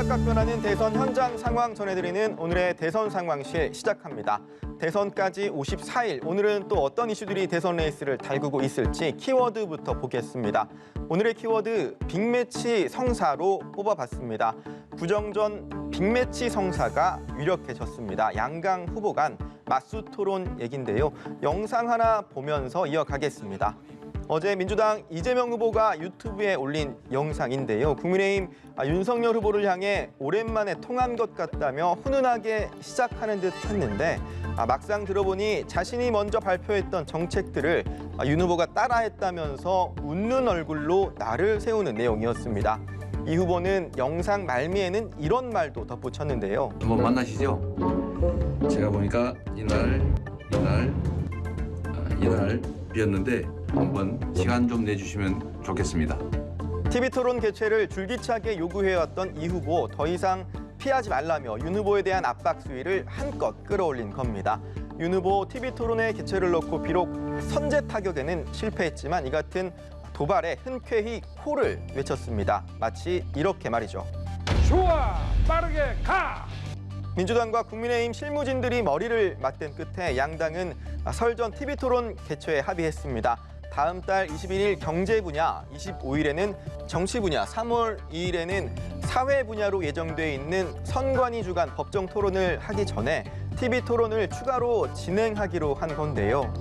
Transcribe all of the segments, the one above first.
시시각각 변하는 대선 현장 상황 전해드리는 오늘의 대선 상황실 시작합니다. 대선까지 54일, 오늘은 또 어떤 이슈들이 대선 레이스를 달구고 있을지 키워드부터 보겠습니다. 오늘의 키워드 빅매치 성사로 뽑아봤습니다. 구정전 빅매치 성사가 유력해졌습니다. 양강 후보 간 맞수 토론 얘긴데요. 영상 하나 보면서 이어가겠습니다. 어제 민주당 이재명 후보가 유튜브에 올린 영상인데요. 국민의힘 윤석열 후보를 향해 오랜만에 통한 것 같다며 훈훈하게 시작하는 듯 했는데 막상 들어보니 자신이 먼저 발표했던 정책들을 윤 후보가 따라했다면서 웃는 얼굴로 날을 세우는 내용이었습니다. 이 후보는 영상 말미에는 이런 말도 덧붙였는데요. 한번 만나시죠. 제가 보니까 이날 비었는데 한번 시간 좀 내주시면 좋겠습니다. TV토론 개최를 줄기차게 요구해왔던 이 후보 더 이상 피하지 말라며 윤 후보에 대한 압박 수위를 한껏 끌어올린 겁니다. 윤 후보 TV토론의 개최를 놓고 비록 선제 타격에는 실패했지만 이 같은 도발에 흔쾌히 호를 외쳤습니다. 마치 이렇게 말이죠. 좋아, 빠르게 가! 민주당과 국민의힘 실무진들이 머리를 맞댄 끝에 양당은 설전 TV토론 개최에 합의했습니다. 다음 달 21일 경제 분야, 25일에는 정치 분야, 3월 2일에는 사회 분야로 예정돼 있는 선관위 주간 법정 토론을 하기 전에 TV토론을 추가로 진행하기로 한 건데요.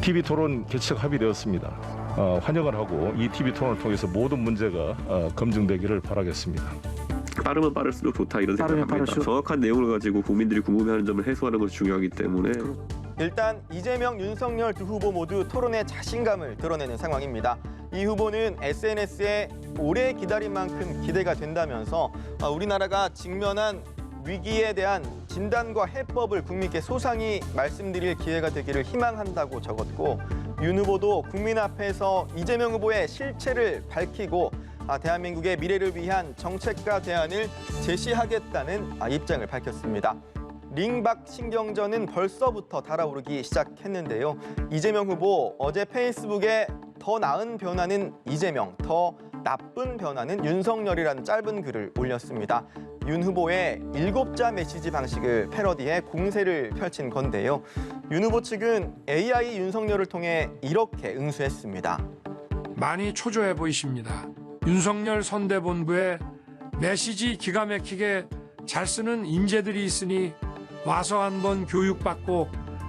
TV토론 개최가 합의되었습니다. 환영을 하고 이 TV토론을 통해서 모든 문제가 검증되기를 바라겠습니다. 빠르면 빠를수록 좋다 이런 생각합니다. 정확한 내용을 가지고 국민들이 궁금해하는 점을 해소하는 것이 중요하기 때문에 일단 이재명, 윤석열 두 후보 모두 토론에 자신감을 드러내는 상황입니다. 이 후보는 SNS에 오래 기다린 만큼 기대가 된다면서 우리나라가 직면한 위기에 대한 진단과 해법을 국민께 소상히 말씀드릴 기회가 되기를 희망한다고 적었고 윤 후보도 국민 앞에서 이재명 후보의 실체를 밝히고 대한민국의 미래를 위한 정책과 대안을 제시하겠다는 입장을 밝혔습니다. 링박 신경전은 벌써부터 달아오르기 시작했는데요. 이재명 후보 어제 페이스북에 더 나은 변화는 이재명, 더 나쁜 변화는 윤석열이라는 짧은 글을 올렸습니다. 윤 후보의 7자 메시지 방식을 패러디해 공세를 펼친 건데요. 윤 후보 측은 AI 윤석열을 통해 이렇게 응수했습니다. 많이 초조해 보이십니다. 윤석열 선대본부에 메시지 기가 막히게 잘 쓰는 인재들이 있으니 와서 한번 교육받고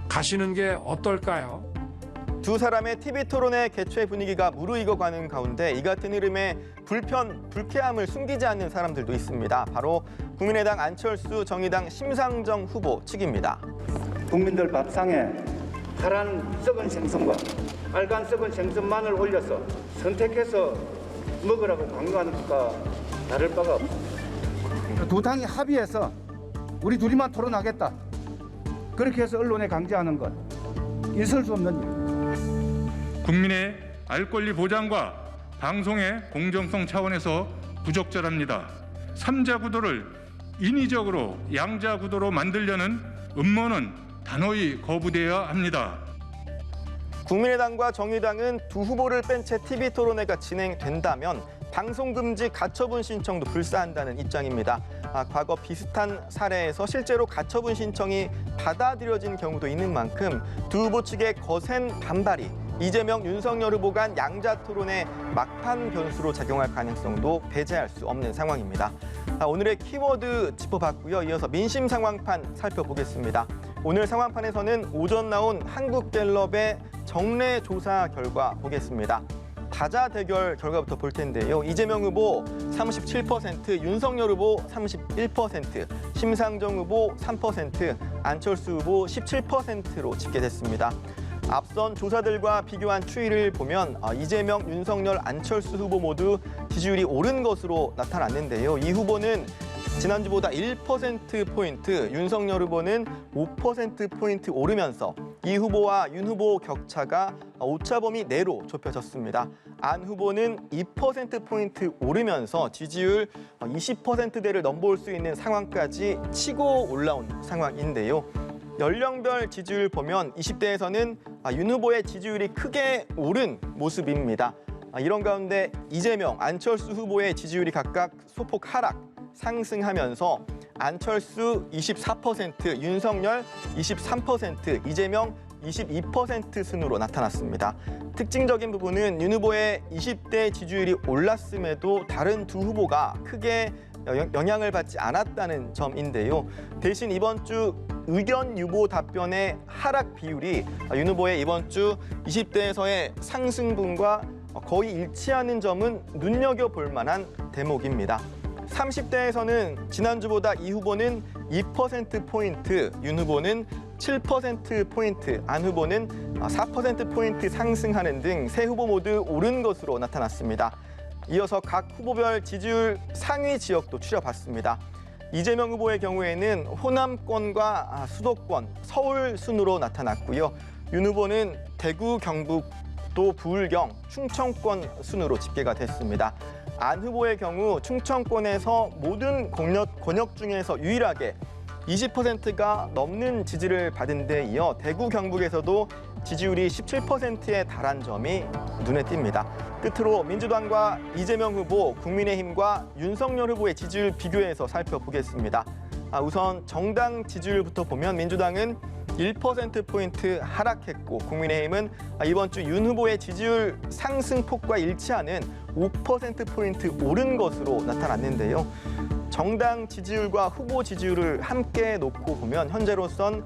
가시는 게 어떨까요? 두 사람의 TV토론의 개최 분위기가 무르익어가는 가운데 이 같은 흐름에 불쾌함을 숨기지 않는 사람들도 있습니다. 바로 국민의당 안철수, 정의당 심상정 후보 측입니다. 국민들 밥상에 파란 썩은 생선과 빨간 썩은 생선만을 올려서 선택해서 먹으라고 강요하는 것과 다를 바가 없습니다. 두 당이 합의해서 우리 둘이만 토론하겠다. 그렇게 해서 언론에 강제하는 것 있을 수 없는 일. 국민의 알 권리 보장과 방송의 공정성 차원에서 부적절합니다. 3자 구도를 인위적으로 양자 구도로 만들려는 음모는 단호히 거부되어야 합니다. 국민의당과 정의당은 두 후보를 뺀 채 TV토론회가 진행된다면 방송금지 가처분 신청도 불사한다는 입장입니다. 과거 비슷한 사례에서 실제로 가처분 신청이 받아들여진 경우도 있는 만큼 두 후보 측의 거센 반발이 이재명, 윤석열 후보 간 양자 토론의 막판 변수로 작용할 가능성도 배제할 수 없는 상황입니다. 오늘의 키워드 짚어봤고요. 이어서 민심 상황판 살펴보겠습니다. 오늘 상황판에서는 오전 나온 한국갤럽의 정례 조사 결과 보겠습니다. 다자 대결 결과부터 볼 텐데요. 이재명 후보 37%, 윤석열 후보 31%, 심상정 후보 3%, 안철수 후보 17%로 집계됐습니다. 앞선 조사들과 비교한 추이를 보면 이재명, 윤석열, 안철수 후보 모두 지지율이 오른 것으로 나타났는데요. 이 후보는 지난주보다 1%포인트, 윤석열 후보는 5%포인트 오르면서 이 후보와 윤 후보 격차가 오차범위 내로 좁혀졌습니다. 안 후보는 2%포인트 오르면서 지지율 20%대를 넘볼 수 있는 상황까지 치고 올라온 상황인데요. 연령별 지지율 보면 20대에서는 윤 후보의 지지율이 크게 오른 모습입니다. 이런 가운데 이재명, 안철수 후보의 지지율이 각각 소폭 하락, 상승하면서 안철수 24%, 윤석열 23%, 이재명 22% 순으로 나타났습니다. 특징적인 부분은 윤 후보의 20대 지지율이 올랐음에도 다른 두 후보가 크게 영향을 받지 않았다는 점인데요. 대신 이번 주 의견 유보 답변의 하락 비율이 윤 후보의 이번 주 20대에서의 상승분과 거의 일치하는 점은 눈여겨볼 만한 대목입니다. 30대에서는 지난주보다 이 후보는 2%포인트, 윤 후보는 7%포인트, 안 후보는 4%포인트 상승하는 등 세 후보 모두 오른 것으로 나타났습니다. 이어서 각 후보별 지지율 상위 지역도 추려봤습니다. 이재명 후보의 경우에는 호남권과 수도권, 서울 순으로 나타났고요. 윤 후보는 대구, 경북, 또 부울경, 충청권 순으로 집계가 됐습니다. 안 후보의 경우 충청권에서 모든 권역 중에서 유일하게 20%가 넘는 지지를 받은 데 이어 대구, 경북에서도 지지율이 17%에 달한 점이 눈에 띕니다. 끝으로 민주당과 이재명 후보, 국민의힘과 윤석열 후보의 지지율 비교해서 살펴보겠습니다. 우선 정당 지지율부터 보면 민주당은 1%포인트 하락했고 국민의힘은 이번 주 윤 후보의 지지율 상승폭과 일치하는 5%포인트 오른 것으로 나타났는데요. 정당 지지율과 후보 지지율을 함께 놓고 보면 현재로선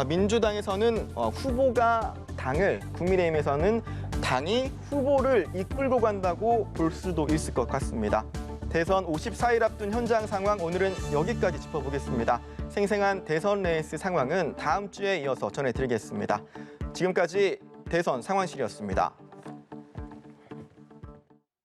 민주당에서는 후보가 당을, 국민의힘에서는 당이 후보를 이끌고 간다고 볼 수도 있을 것 같습니다. 대선 54일 앞둔 현장 상황 오늘은 여기까지 짚어보겠습니다. 생생한 대선 레이스 상황은 다음 주에 이어서 전해드리겠습니다. 지금까지 대선 상황실이었습니다.